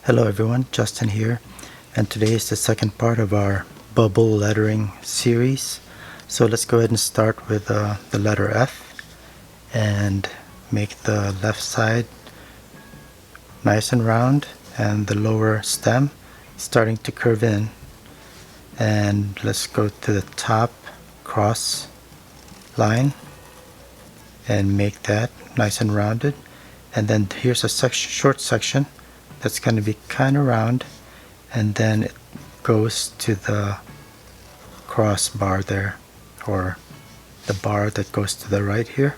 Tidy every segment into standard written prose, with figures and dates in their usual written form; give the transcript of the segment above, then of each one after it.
Hello everyone, Justin here, and today is the second part of our bubble lettering series. So let's go ahead and start with the letter F and make the left side nice and round and the lower stem starting to curve in. And let's go to the top cross line and make that nice and rounded. And then here's a short section that's going to be kind of round, and then it goes to the crossbar there, or the bar that goes to the right here,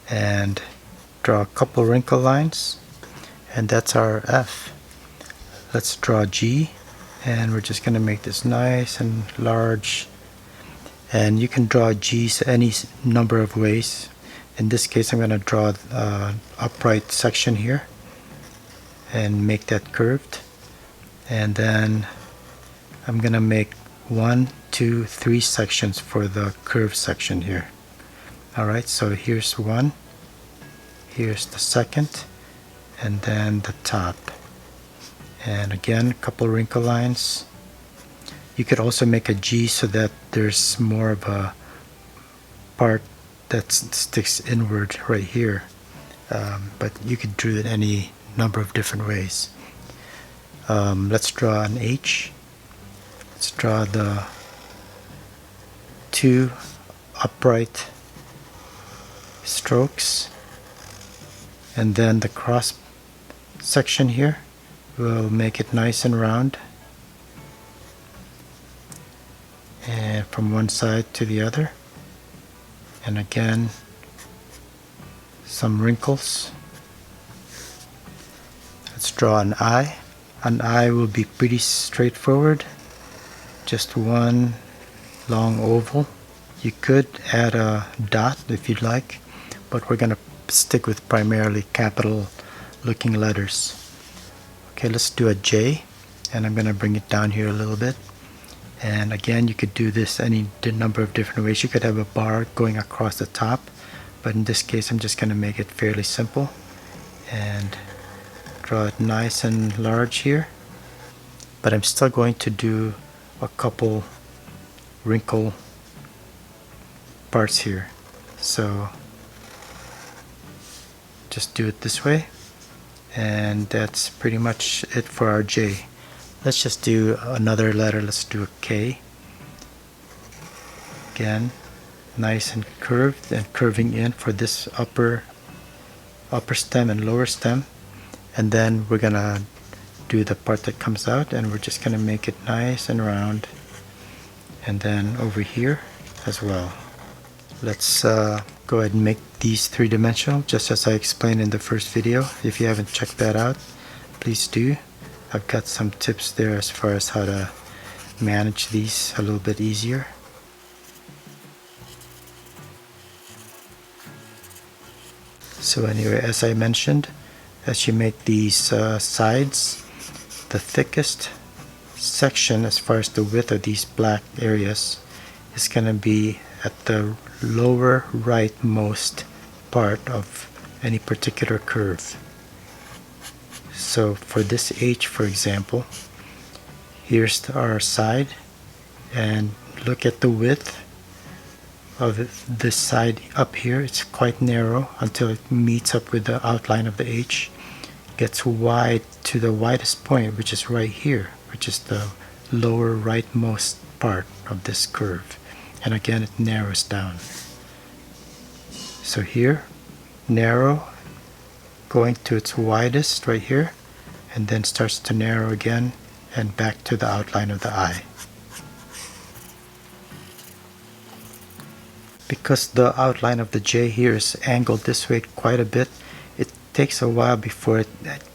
and draw a couple wrinkle lines, and that's our F. Let's draw G, and we're just going to make this nice and large, and you can draw G's any number of ways. In this case I'm going to draw an upright section here and make that curved, and then I'm gonna make 1, 2, 3 sections for the curved section here. Alright, so here's one, here's the second, and then the top, and again a couple wrinkle lines. You could also make a G so that there's more of a part that sticks inward right here, but you could do it any number of different ways. Let's draw an H. Let's draw the 2 upright strokes, and then the cross section here, we'll make it nice and round, and from one side to the other, and again some wrinkles. Let's draw an I. An I will be pretty straightforward, just one long oval. You could add a dot if you'd like, but we're going to stick with primarily capital looking letters. Okay, let's do a J, and I'm going to bring it down here a little bit. And again, you could do this any number of different ways. You could have a bar going across the top, but in this case I'm just going to make it fairly simple and draw it nice and large here, but I'm still going to do a couple wrinkle parts here, so just do it this way, and that's pretty much it for our J. Let's just do another letter. Let's do a K. Again, nice and curved and curving in for this upper stem and lower stem. And then we're gonna do the part that comes out, and we're just gonna make it nice and round, and then over here as well. Let's go ahead and make these three-dimensional just as I explained in the first video. If you haven't checked that out, please do. I've got some tips there as far as how to manage these a little bit easier. So anyway, as I mentioned, as you make these sides, the thickest section as far as the width of these black areas is going to be at the lower rightmost part of any particular curve. So for this H, for example, here's our side, and look at the width of this side up here. It's quite narrow until it meets up with the outline of the H. It gets wide to the widest point, which is right here, which is the lower rightmost part of this curve, and again it narrows down. So here, narrow, going to its widest right here, and then starts to narrow again and back to the outline of the eye. Because the outline of the J here is angled this way quite a bit, it takes a while before it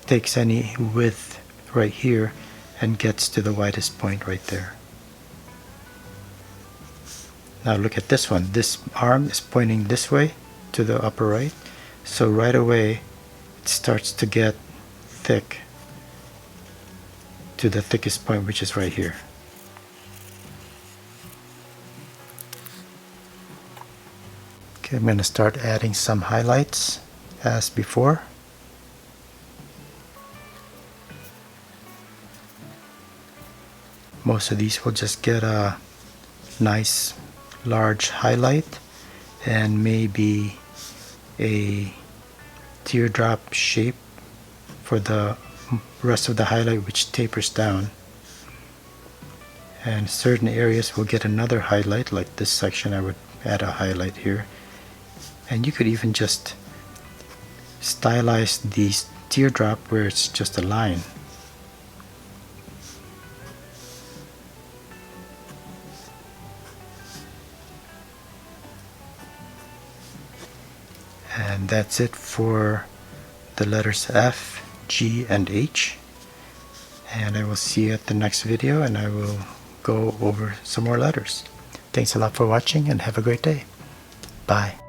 takes any width right here and gets to the widest point right there. Now look at this one. This arm is pointing this way to the upper right, so right away it starts to get thick to the thickest point, which is right here. Okay, I'm going to start adding some highlights as before. most of these will just get a nice large highlight and maybe a teardrop shape for the rest of the highlight, which tapers down. And certain areas will get another highlight, like this section I would add a highlight here. And you could even just stylize the teardrop where it's just a line. And that's it for the letters F, G, and H. And I will see you at the next video, and I will go over some more letters. Thanks a lot for watching, and have a great day. Bye.